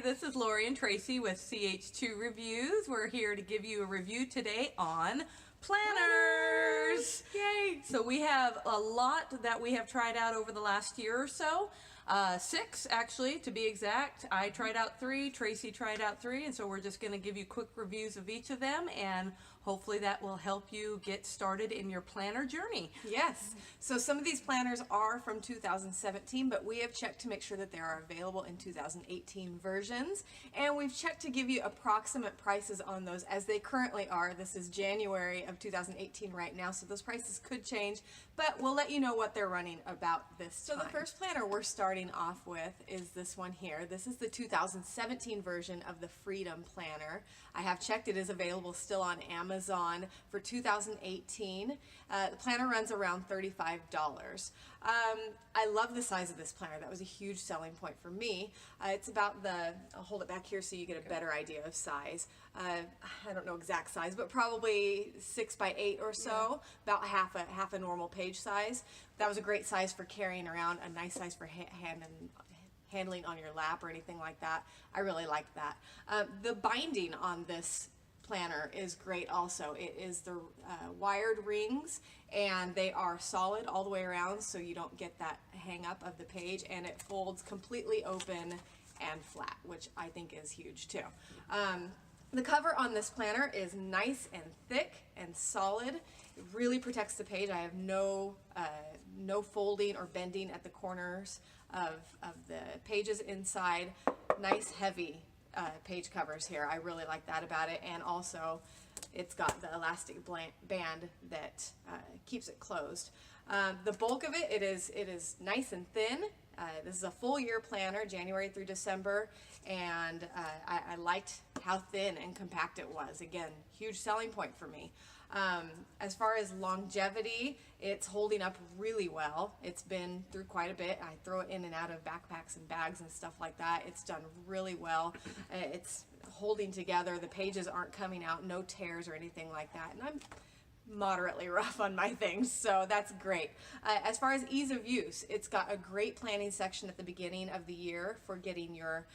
this is Lori and Tracy with CH2 Reviews. We're here to give you a review today on planners. Yay! So we have a lot that we have tried out over the last year or so. 6 actually, to be exact. I tried out 3, Tracy tried out 3, and so we're just going to give you quick reviews of each of them, and hopefully that will help you get started in your planner journey. Yes. So some of these planners are from 2017, but we have checked to make sure that they are available in 2018 versions, and we've checked to give you approximate prices on those as they currently are. This is January of 2018 right now, so those prices could change, but we'll let you know what they're running about this time. So the first planner we're starting off with is this one here. This is the 2017 version of the Freedom Planner. I have checked, it is available still on Amazon for 2018. The planner runs around $35. I love the size of this planner. That was a huge selling point for me. It's about I'll hold it back here so you get a better idea of size. I don't know exact size, but probably 6 by 8 or so, about half a normal page size. That was a great size for carrying around, a nice size for handling on your lap or anything like that. I really liked that. The binding on this planner is great also. It is the wired rings, and they are solid all the way around so you don't get that hang up of the page, and it folds completely open and flat, which I think is huge too. The cover on this planner is nice and thick and solid. It really protects the page. I have no folding or bending at the corners of the pages inside. Nice heavy page covers here. I really like that about it, and also it's got the elastic band that keeps it closed. The bulk of it is nice and thin. This is a full year planner, January through December, and I liked how thin and compact it was. Again, huge selling point for me. As far as longevity, it's holding up really well. It's been through quite a bit. I throw it in and out of backpacks and bags and stuff like that. It's done really well. It's holding together. The pages aren't coming out, no tears or anything like that. And I'm moderately rough on my things, so that's great. As far as ease of use, it's got a great planning section at the beginning of the year for getting your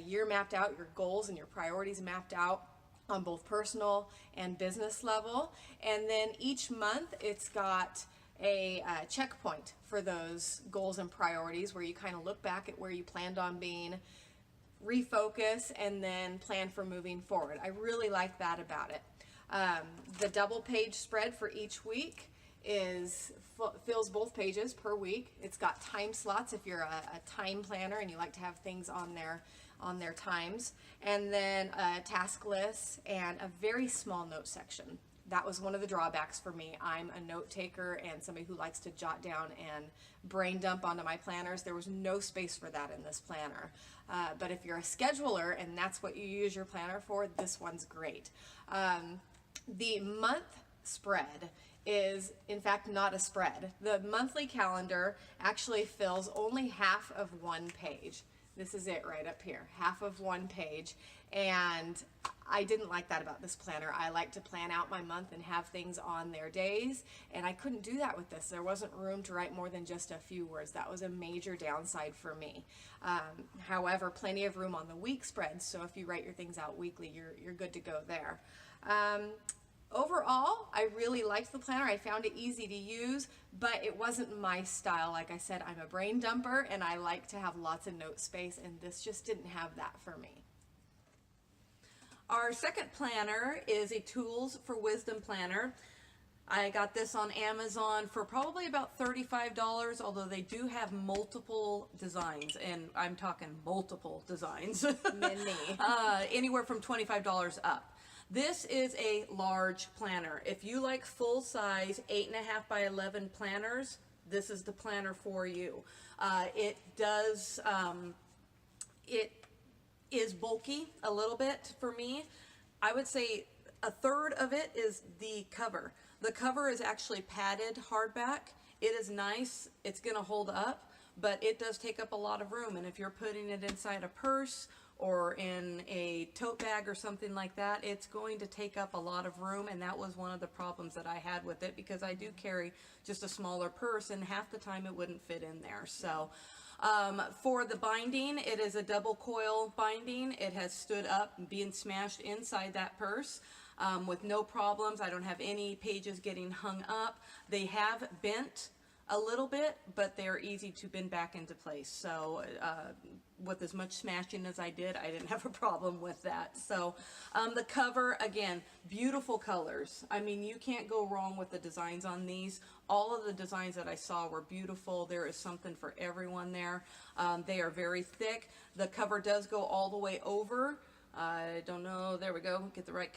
year mapped out, your goals and your priorities mapped out on both personal and business level. And then each month it's got a checkpoint for those goals and priorities where you kind of look back at where you planned on being, refocus, and then plan for moving forward. I really like that about it. The double page spread for each week fills both pages per week. It's got time slots if you're a time planner and you like to have things on their times, and then task lists and a very small note section. That was one of the drawbacks for me. I'm a note taker and somebody who likes to jot down and brain dump onto my planners. There was no space for that in this planner. But if you're a scheduler and that's what you use your planner for, this one's great. The month spread is in fact not a spread. The monthly calendar actually fills only half of one page. This is it right up here, half of one page, and I didn't like that about this planner. I like to plan out my month and have things on their days, and I couldn't do that with this. There wasn't room to write more than just a few words. That was a major downside for me. However, plenty of room on the week spreads, so if you write your things out weekly, you're good to go there. Overall, I really liked the planner. I found it easy to use, but it wasn't my style. Like I said, I'm a brain dumper and I like to have lots of note space, and this just didn't have that for me. Our second planner is a Tools4Wisdom planner. I got this on Amazon for probably about $35, although they do have multiple designs, and I'm talking multiple designs. Many. Anywhere from $25 up. This is a large planner. If you like full-size 8.5 by 11 planners, this is the planner for you. It is bulky a little bit for me. I would say a third of it is the cover. The cover is actually padded hardback. It is nice. It's going to hold up, but it does take up a lot of room. And if you're putting it inside a purse or in a tote bag or something like that, it's going to take up a lot of room, and that was one of the problems that I had with it, because I do carry just a smaller purse and half the time it wouldn't fit in there. So For the binding, it is a double coil binding. It has stood up, being smashed inside that purse with no problems. I don't have any pages getting hung up. They have bent a little bit, but they're easy to bend back into place. So with as much smashing as I did, I didn't have a problem with that. So the cover, again, beautiful colors. I mean, you can't go wrong with the designs on these. All of the designs that I saw were beautiful. There is something for everyone there. They are very thick. The cover does go all the way over. I don't know, there we go, get the right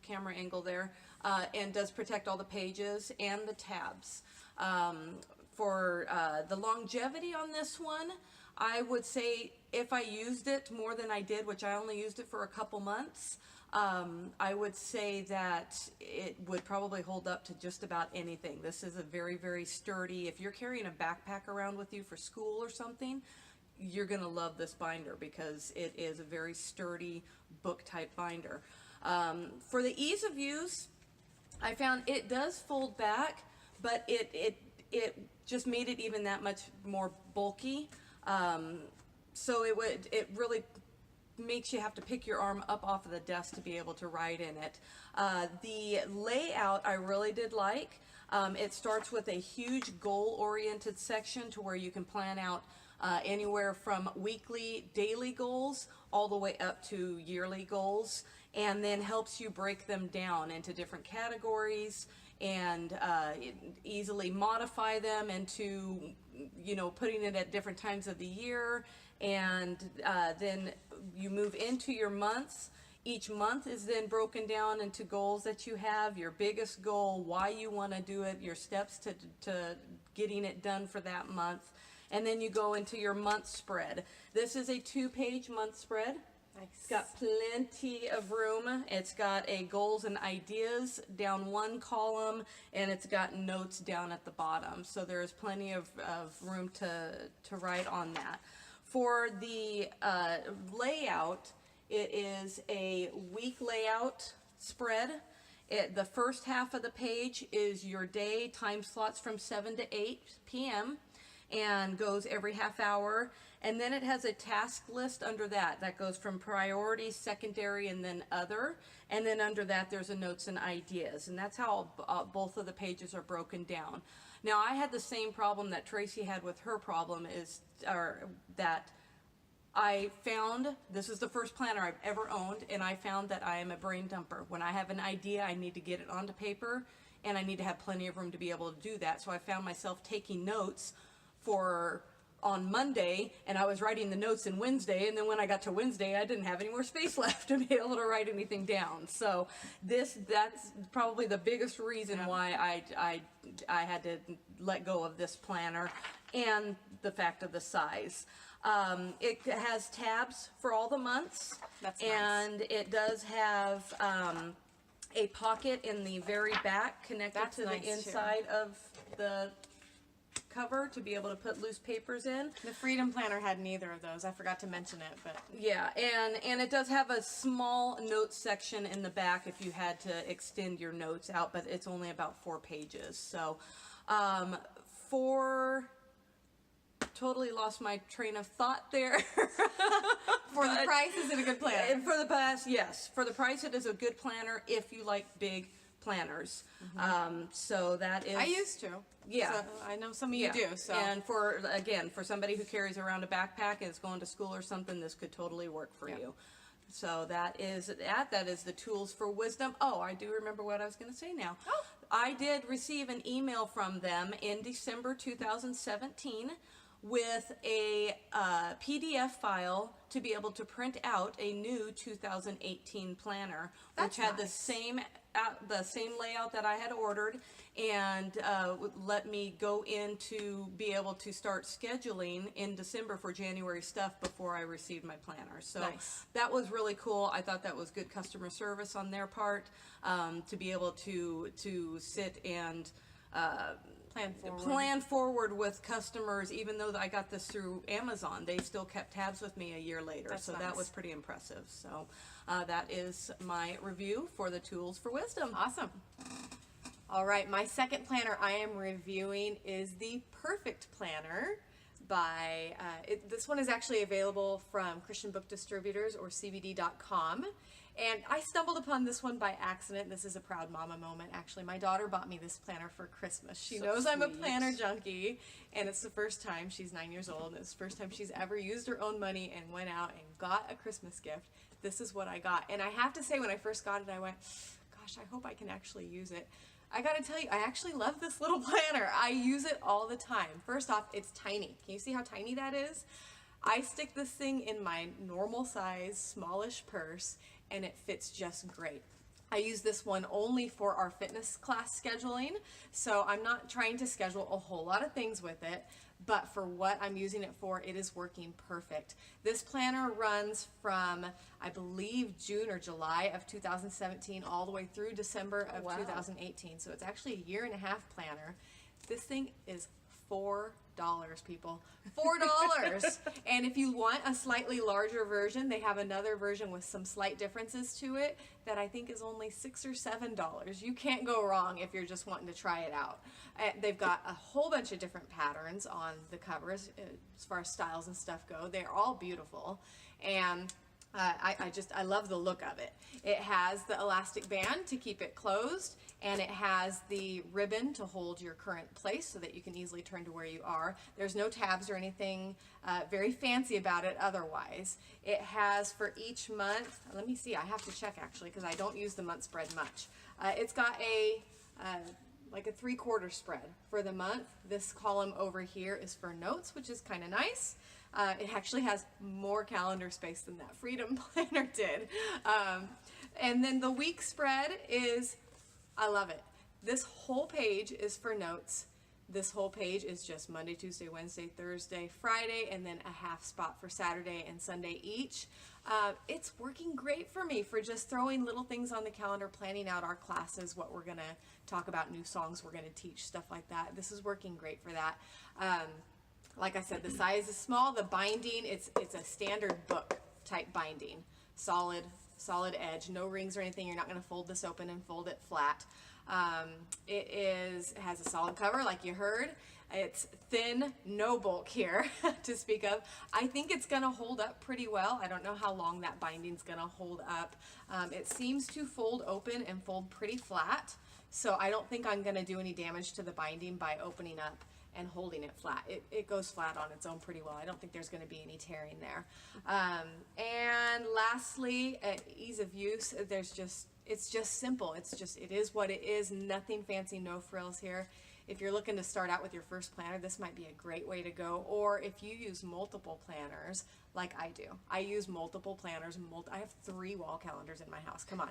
camera angle there, and does protect all the pages and the tabs. For the longevity on this one, I would say if I used it more than I did, which I only used it for a couple months, I would say that it would probably hold up to just about anything. This is a very, very sturdy, if you're carrying a backpack around with you for school or something, you're going to love this binder because it is a very sturdy book type binder. For the ease of use, I found it does fold back, but it just made it even that much more bulky. So it really makes you have to pick your arm up off of the desk to be able to write in it. The layout I really did like. It starts with a huge goal-oriented section to where you can plan out anywhere from weekly, daily goals all the way up to yearly goals, and then helps you break them down into different categories and easily modify them into, you know, putting it at different times of the year. And then you move into your months. Each month is then broken down into goals that you have, your biggest goal, why you want to do it, your steps to getting it done for that month. And then you go into your month spread. This is a 2-page month spread. Nice. It's got plenty of room. It's got a goals and ideas down one column, and it's got notes down at the bottom. So there's plenty of room to write on that. For the layout, it is a week layout spread. The first half of the page is your day, time slots from 7 to 8 p.m. and goes every half hour. And then it has a task list under that. That goes from priority, secondary, and then other. And then under that, there's a notes and ideas. And that's how both of the pages are broken down. Now, I had the same problem that Tracy had with her problem that I found, this is the first planner I've ever owned, and I found that I am a brain dumper. When I have an idea, I need to get it onto paper, and I need to have plenty of room to be able to do that. So I found myself taking notes on Monday, and I was writing the notes in Wednesday, and then when I got to Wednesday, I didn't have any more space left to be able to write anything down. So that's probably the biggest reason why I had to let go of this planner, and the fact of the size. It has tabs for all the months. That's nice. And it does have a pocket in the very back connected to the inside of the cover to be able to put loose papers in. The Freedom Planner had neither of those. I forgot to mention it, but yeah, and it does have a small notes section in the back if you had to extend your notes out, but it's only about 4 pages. So totally lost my train of thought there. for the price, is it a good planner? For the price, yes. For the price, it is a good planner if you like big planners. So that is. I used to. Yeah. So I know some of you do. So. And for somebody who carries around a backpack and is going to school or something, this could totally work for you. So that is that. That is the Tools for Wisdom. Oh, I do remember what I was going to say now. Oh. I did receive an email from them in December 2017 with a PDF file to be able to print out a new 2018 planner, which had the same layout that I had ordered, and let me go in to be able to start scheduling in December for January stuff before I received my planner. So that was really cool. I thought that was good customer service on their part, to be able to sit and plan forward with customers. Even though I got this through Amazon, they still kept tabs with me a year later. So that was pretty impressive. So that is my review for the Tools for Wisdom. Awesome. All right, my second planner I am reviewing is the Perfect Planner. by, this one is actually available from Christian Book Distributors or CBD.com. And I stumbled upon this one by accident. This is a proud mama moment, actually. My daughter bought me this planner for Christmas. She knows I'm a planner junkie, and it's the first time, she's 9 years old, and it's the first time she's ever used her own money and went out and got a Christmas gift. This is what I got. And I have to say, when I first got it, I went, gosh, I hope I can actually use it. I gotta tell you, I actually love this little planner. I use it all the time. First off, it's tiny. Can you see how tiny that is? I stick this thing in my normal size, smallish purse, and it fits just great. I use this one only for our fitness class scheduling, so I'm not trying to schedule a whole lot of things with it, but for what I'm using it for, it is working perfect. This planner runs from, I believe, June or July of 2017 all the way through December of 2018, so it's actually a 1.5 year planner. This thing is $4, people. $4. And if you want a slightly larger version, they have another version with some slight differences to it that I think is only $6 or $7. You can't go wrong if you're just wanting to try it out. They've got a whole bunch of different patterns on the covers as far as styles and stuff go. They're all beautiful. And I love the look of it. It has the elastic band to keep it closed, and it has the ribbon to hold your current place so that you can easily turn to where you are. There's no tabs or anything very fancy about it otherwise. It has for each month, let me see, I have to check actually because I don't use the month spread much. It's got a like a 3/4 spread for the month. This column over here is for notes, which is kind of nice. It actually has more calendar space than that Freedom Planner did. And then the week spread is, I love it. This whole page is for notes. This whole page is just Monday, Tuesday, Wednesday, Thursday, Friday, and then a half spot for Saturday and Sunday each. It's working great for me for just throwing little things on the calendar, planning out our classes, what we're going to talk about, new songs we're going to teach, stuff like that. This is working great for that. Like I said, the size is small. The binding, it's a standard book type binding. Solid edge, no rings or anything. You're not going to fold this open and fold it flat. It has a solid cover like you heard. It's thin, no bulk here to speak of. I think it's going to hold up pretty well. I don't know how long that binding's going to hold up. It seems to fold open and fold pretty flat, so I don't think I'm going to do any damage to the binding by opening up and holding it flat. It goes flat on its own pretty well. I don't think there's going to be any tearing there. And lastly, ease of use. It's just simple. It is what it is. Nothing fancy, no frills here. If you're looking to start out with your first planner, this might be a great way to go. Or if you use multiple planners, like I do. I use multiple planners. I have 3 wall calendars in my house. Come on.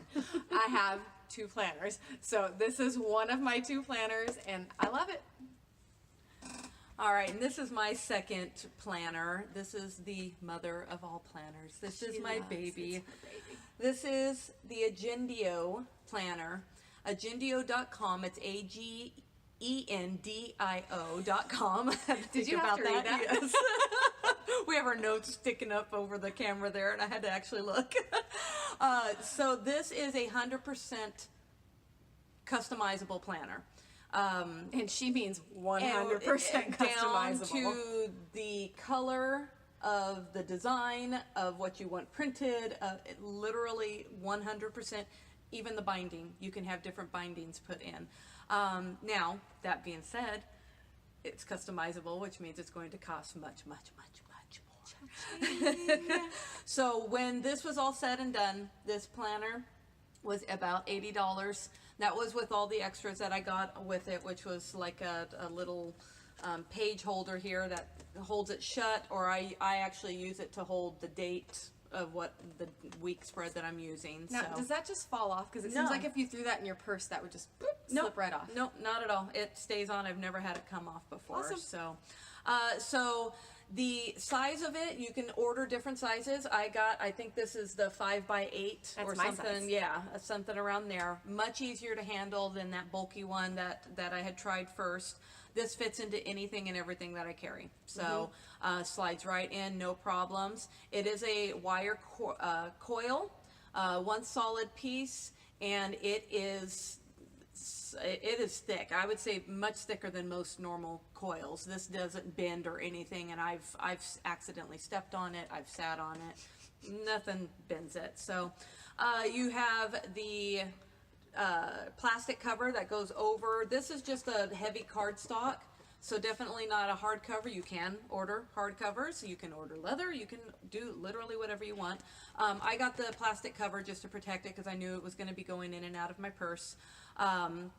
I have 2 planners. So this is one of my 2 planners, and I love it. All right, and this is my second planner. This is the mother of all planners. This is my baby. This is the Agendio planner. Agendio.com. It's AGENDIO.com. Did you have to read that? Yes. We have our notes sticking up over the camera there, and I had to actually look. So this is 100% customizable planner. And she means 100% customizable. Down to the color of the design of what you want printed, literally 100%. Even the binding, you can have different bindings put in. Now, that being said, it's customizable, which means it's going to cost much more. So when this was all said and done, this planner was about $80. That was with all the extras that I got with it, which was like a little page holder here that holds it shut, or I actually use it to hold the date of what the week spread that I'm using. Now, does that just fall off? Because it seems like if you threw that in your purse, that would just slip right off. Nope, not at all. It stays on. I've never had it come off before. Awesome. So the size of it, you can order different sizes. I think this is the 5x8 or my something. size. Yeah, something around there. Much easier to handle than that bulky one that I had tried first. This fits into anything and everything that I carry. So slides right in, no problems. It is a wire coil, one solid piece, and it is it is thick. I would say much thicker than most normal coils. This doesn't bend or anything, and I've accidentally stepped on it. I've sat on it. Nothing bends it. So you have the plastic cover that goes over. This is just a heavy cardstock. So definitely not a hardcover. You can order hardcovers. You can order leather. You can do literally whatever you want. I got the plastic cover just to protect it because I knew it was going to be going in and out of my purse. And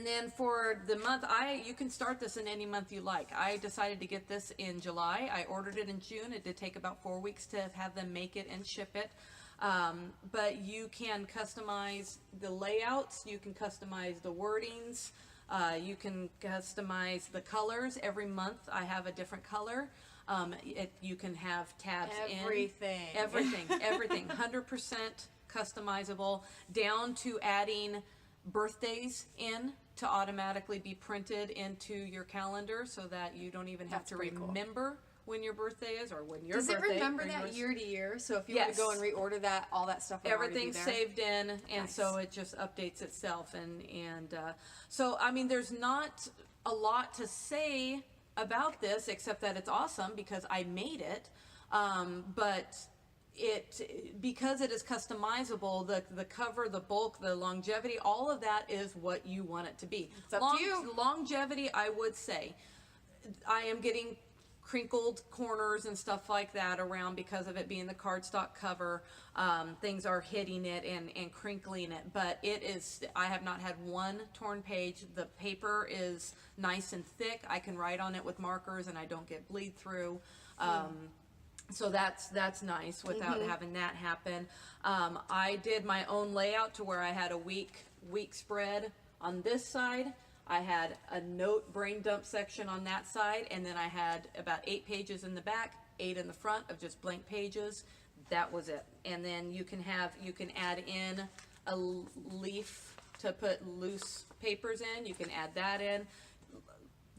then for the month, you can start this in any month you like. I decided to get this in July. I ordered it in June. It did take about 4 weeks to have them make it and ship it. But you can customize the layouts. You can customize the wordings. You can customize the colors. Every month I have a different color. You can have tabs Everything. Everything. 100% customizable, down to adding birthdays in to automatically be printed into your calendar so that you don't even have to remember when your birthday is or when your Does birthday. Does it remember that year to year? So if you were to go and reorder that, all that stuff would already be everything's there? saved in, and so it just updates itself. So I mean, there's not a lot to say about this except that it's awesome because I made it. But because it is customizable, the cover, the bulk, the longevity, all of that is what you want it to be. It's up to you. Longevity, I would say, I am getting crinkled corners and stuff like that around because of it being the cardstock cover. Things are hitting it and crinkling it, but I have not had one torn page. The paper is nice and thick. I can write on it with markers and I don't get bleed through. So that's nice without having that happen. I did my own layout to where I had a week spread on this side. I had a note brain dump section on that side, and then I had about 8 pages in the back, 8 in the front of just blank pages. That was it. And then you can add in a leaf to put loose papers in. You can add that in.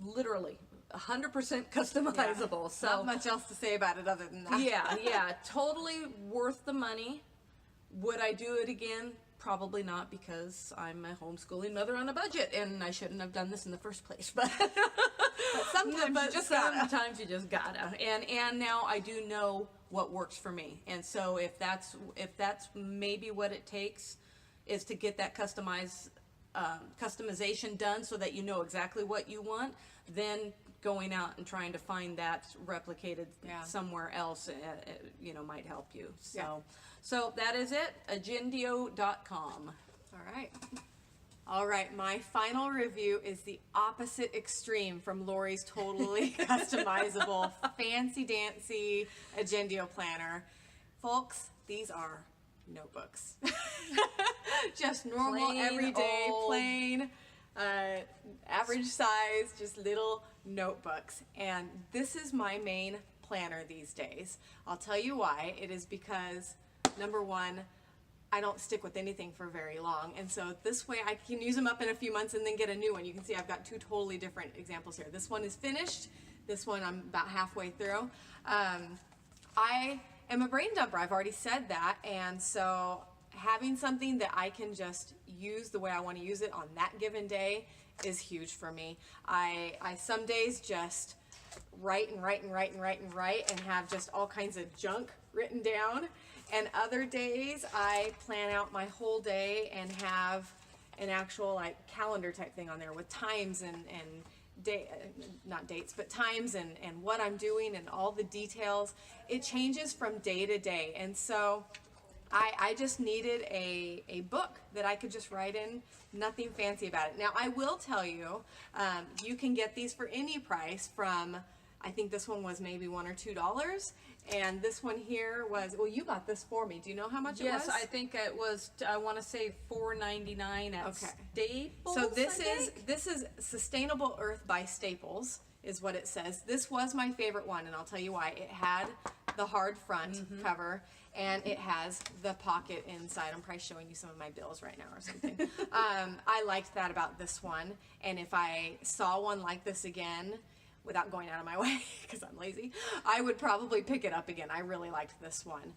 Literally 100% customizable. So not much else to say about it other than that. yeah, totally worth the money. Would I do it again? Probably not, because I'm a homeschooling mother on a budget, and I shouldn't have done this in the first place. But sometimes you just gotta. And now I do know what works for me. And so if that's maybe what it takes, is to get that customization done so that you know exactly what you want, then going out and trying to find that replicated somewhere else, might help you. So that is it, agendio.com. All right, my final review is the opposite extreme from Lori's totally customizable, fancy-dancy Agendio planner. Folks, these are notebooks. Just normal, Plain everyday, old. plain, average size, just little notebooks. And this is my main planner these days. I'll tell you why. It is because, number one, I don't stick with anything for very long, and so this way I can use them up in a few months and then get a new one. You can see I've got 2 totally different examples here. This one is finished. This one I'm about halfway through. I am a brain dumper. I've already said that, and so having something that I can just use the way I want to use it on that given day is huge for me. I some days just write and have just all kinds of junk written down. And other days I plan out my whole day and have an actual calendar type thing on there with times and not dates, but times and what I'm doing and all the details. It changes from day to day. And so I just needed a book that I could just write in, nothing fancy about it. Now I will tell you, you can get these for any price from, I think this one was maybe $1 or $2. And this one here was, well, you got this for me. Do you know how much it was? Yes, I think it was, I want to say $4.99 at Staples. So this is Sustainable Earth by Staples is what it says. This was my favorite one, and I'll tell you why. It had the hard front cover, and it has the pocket inside. I'm probably showing you some of my bills right now or something. I liked that about this one, and if I saw one like this again, without going out of my way, because I'm lazy, I would probably pick it up again. I really liked this one.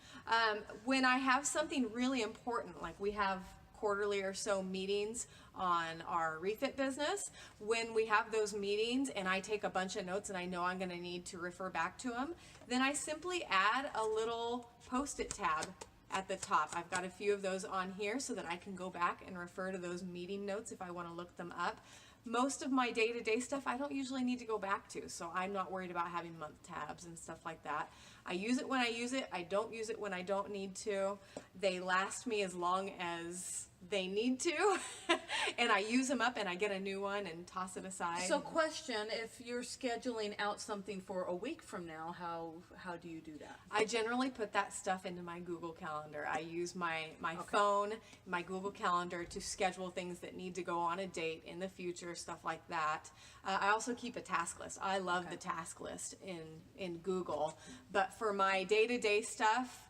When I have something really important, like we have quarterly or so meetings on our refit business. When we have those meetings and I take a bunch of notes and I know I'm going to need to refer back to them, then I simply add a little post-it tab at the top. I've got a few of those on here so that I can go back and refer to those meeting notes if I want to look them up. Most of my day-to-day stuff I don't usually need to go back to, so I'm not worried about having month tabs and stuff like that. I use it when I use it. I don't use it when I don't need to. They last me as long as they need to, and I use them up and I get a new one and toss it aside. So question, if you're scheduling out something for a week from now, how do you do that? I generally put that stuff into my Google Calendar. I use my phone, my Google Calendar to schedule things that need to go on a date in the future, stuff like that. I also keep a task list. I love the task list in Google. But for my day-to-day stuff,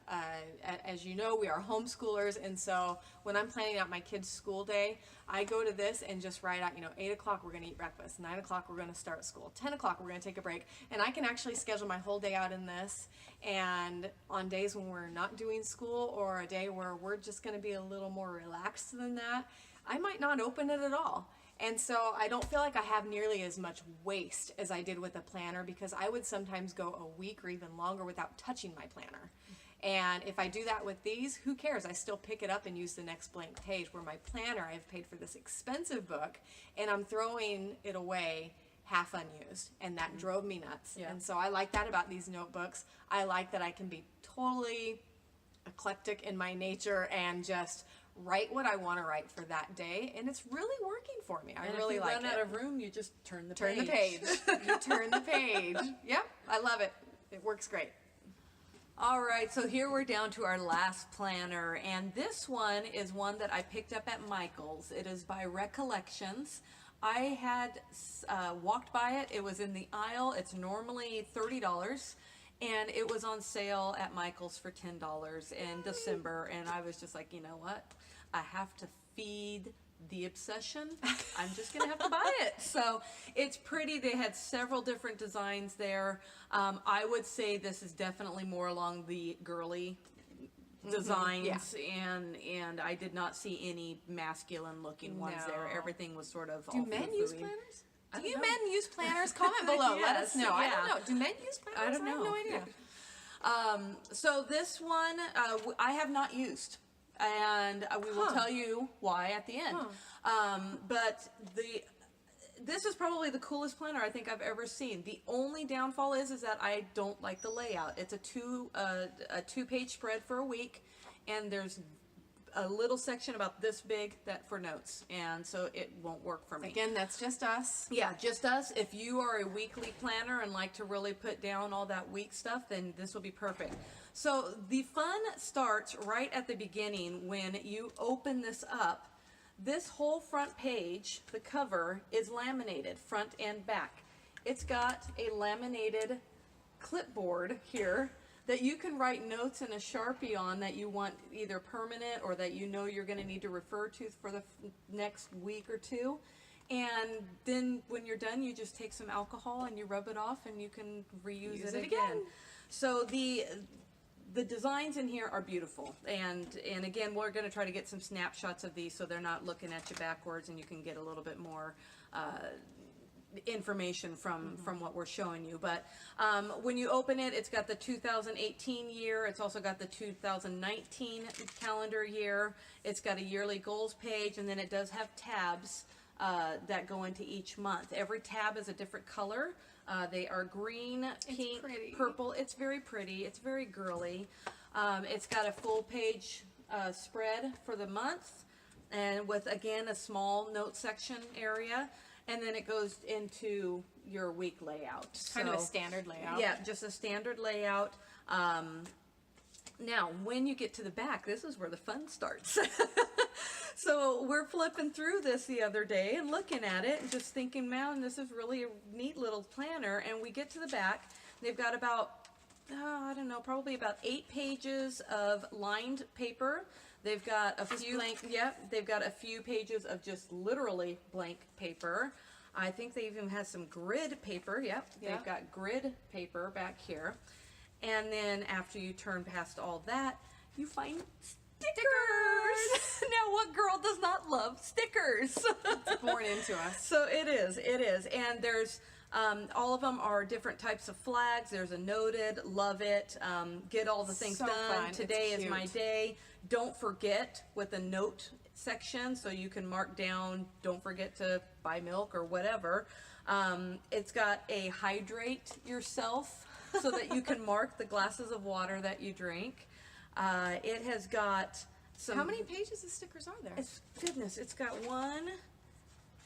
as you know, we are homeschoolers, and so when I'm planning out my kids' school day, I go to this and just write out, 8 o'clock we're going to eat breakfast, 9 o'clock we're going to start school, 10 o'clock we're going to take a break, and I can actually schedule my whole day out in this. And on days when we're not doing school, or a day where we're just going to be a little more relaxed than that, I might not open it at all. And so I don't feel like I have nearly as much waste as I did with a planner, because I would sometimes go a week or even longer without touching my planner. And if I do that with these, who cares? I still pick it up and use the next blank page. Where my planner, I've paid for this expensive book and I'm throwing it away half unused, and that drove me nuts. Yeah. And so I like that about these notebooks. I like that I can be totally eclectic in my nature and just write what I want to write for that day, and it's really working for me. I really like it. If you run out of room, you just turn the page. Turn the page. You turn the page. Yep, I love it. It works great. All right, so here we're down to our last planner, and this one is one that I picked up at Michael's. It is by Recollections. I had walked by it. It was in the aisle. It's normally $30, and it was on sale at Michael's for $10 in December, and I was just like, you know what? I have to feed the obsession. I'm just gonna have to buy it. So it's pretty. They had several different designs there. I would say this is definitely more along the girly designs, and I did not see any masculine looking ones there. Everything was sort of Do all men foo-foo-y. use planners? Do you men use planners? Comment below. Let us know. I don't know. Do men use planners? I don't know. I have no idea. So this one I have not used, and we will tell you why at the end. But this is probably the coolest planner I think I've ever seen. The only downfall is that I don't like the layout. It's a two-page spread for a week, and there's a little section about this big that for notes, and so it won't work for me. Again, that's just us. Yeah, just us. If you are a weekly planner and like to really put down all that week stuff, then this will be perfect. So the fun starts right at the beginning when you open this up. This whole front page, the cover, is laminated front and back. It's got a laminated clipboard here that you can write notes in a Sharpie on that you want either permanent or that you know you're going to need to refer to for the next week or two. And then when you're done, you just take some alcohol and you rub it off and you can reuse it again. So the designs in here are beautiful, and again, we're going to try to get some snapshots of these so they're not looking at you backwards, and you can get a little bit more information from what we're showing you. But when you open it, it's got the 2018 year. It's also got the 2019 calendar year. It's got a yearly goals page, and then it does have tabs that go into each month. Every tab is a different color. They are green, pink, purple. It's very pretty. It's very girly. It's got a full page spread for the month, and with, again, a small note section area. And then it goes into your week layout. Kind of a standard layout. Yeah, just a standard layout. Now, when you get to the back, this is where the fun starts. So we're flipping through this the other day and looking at it and just thinking, man, this is really a neat little planner. And we get to the back. They've got about, I don't know, probably about 8 pages of lined paper. They've got a few blank. Yep, they've got a few pages of just literally blank paper. I think they even have some grid paper. Yep, they've got grid paper back here. And then after you turn past all that, you find stickers. Now, what girl does not love stickers? It's born into us. So it is, and there's all of them are different types of flags. There's a noted, love it, get all the things So done. fun. Today It's is my cute. day. Don't forget with a note section, so you can mark down. Don't forget to buy milk or whatever. It's got a hydrate yourself, so that you can mark the glasses of water that you drink. It has got some. How many pages of stickers are there? It's got one.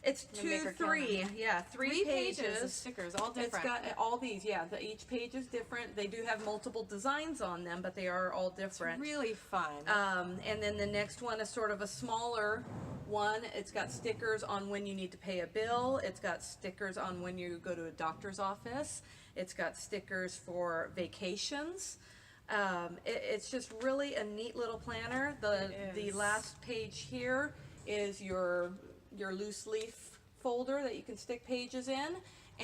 It's I'm gonna make two, her count three. them. Yeah, three pages. of stickers, all different. It's got all these. Yeah, each page is different. They do have multiple designs on them, but they are all different. It's really fun. And then the next one is sort of a smaller one. It's got stickers on when you need to pay a bill. It's got stickers on when you go to a doctor's office. It's got stickers for vacations. It's just really a neat little planner. The is. last page here is your loose leaf folder that you can stick pages in,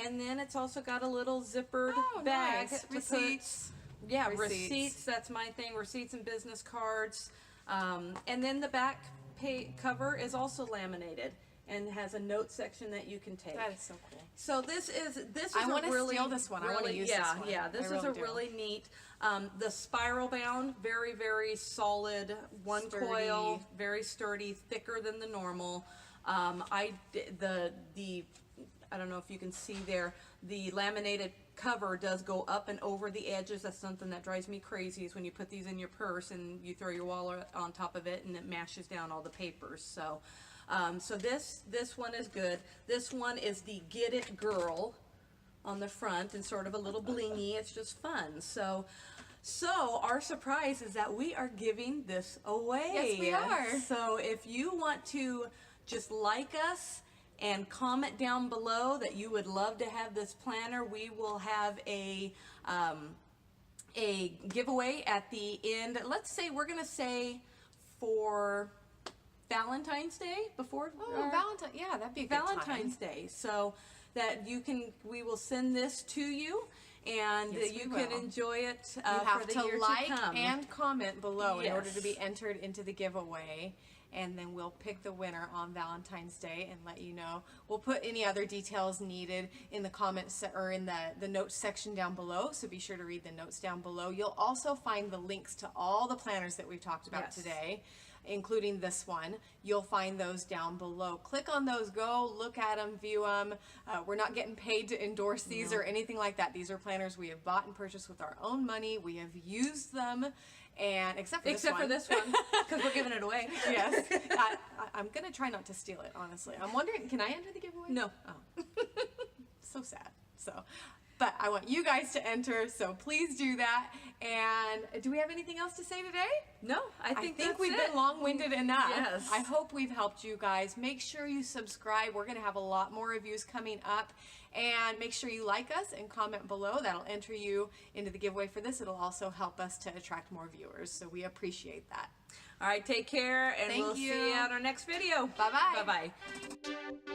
and then it's also got a little zippered bag nice. to Receipts. put, yeah, Receipts. receipts. That's my thing. Receipts and business cards. And then the back cover is also laminated and has a note section that you can take. That is so cool. So this is I a wanna really steal this one. I wanna really- use yeah, this one. Yeah, I this is really a do. really neat. The spiral bound, very, very solid, one Sturdy. coil, very sturdy, thicker than the normal. I don't know if you can see there, the laminated cover does go up and over the edges. That's something that drives me crazy, is when you put these in your purse and you throw your wallet on top of it and it mashes down all the papers. So this one is good. This one is the Get It Girl on the front and sort of a little blingy. It's just fun. So our surprise is that we are giving this away. Yes, we are. So if you want to just like us and comment down below that you would love to have this planner, we will have a giveaway at the end. Let's say, we're gonna say for Valentine's Day, before Valentine. Yeah, that'd be a good Valentine's Day, so that we will send this to you, and Yes, we you can will. enjoy it You have for the to year like to come. and comment below in order to Yes. be entered into the giveaway. And then we'll pick the winner on Valentine's Day and let you know. We'll put any other details needed in the comments or in the notes section down below. So be sure to read the notes down below. You'll also find the links to all the planners that we've talked about Yes. today, including this one. You'll find those down below. Click on those, go look at them, view them. We're not getting paid to endorse these or anything like that. These are planners we have bought and purchased with our own money. We have used them, and except for this one, because we're giving it away. yes. I'm going to try not to steal it, honestly. I'm wondering, can I enter the giveaway? No. Oh. So sad. But I want you guys to enter, so please do that. And do we have anything else to say today? No, I think that's we've it. been long-winded enough. Yes. I hope we've helped you guys. Make sure you subscribe. We're going to have a lot more reviews coming up. And make sure you like us and comment below. That'll enter you into the giveaway for this. It'll also help us to attract more viewers. So we appreciate that. All right, take care, and Thank we'll you. see you at our next video. Bye-bye. Bye-bye.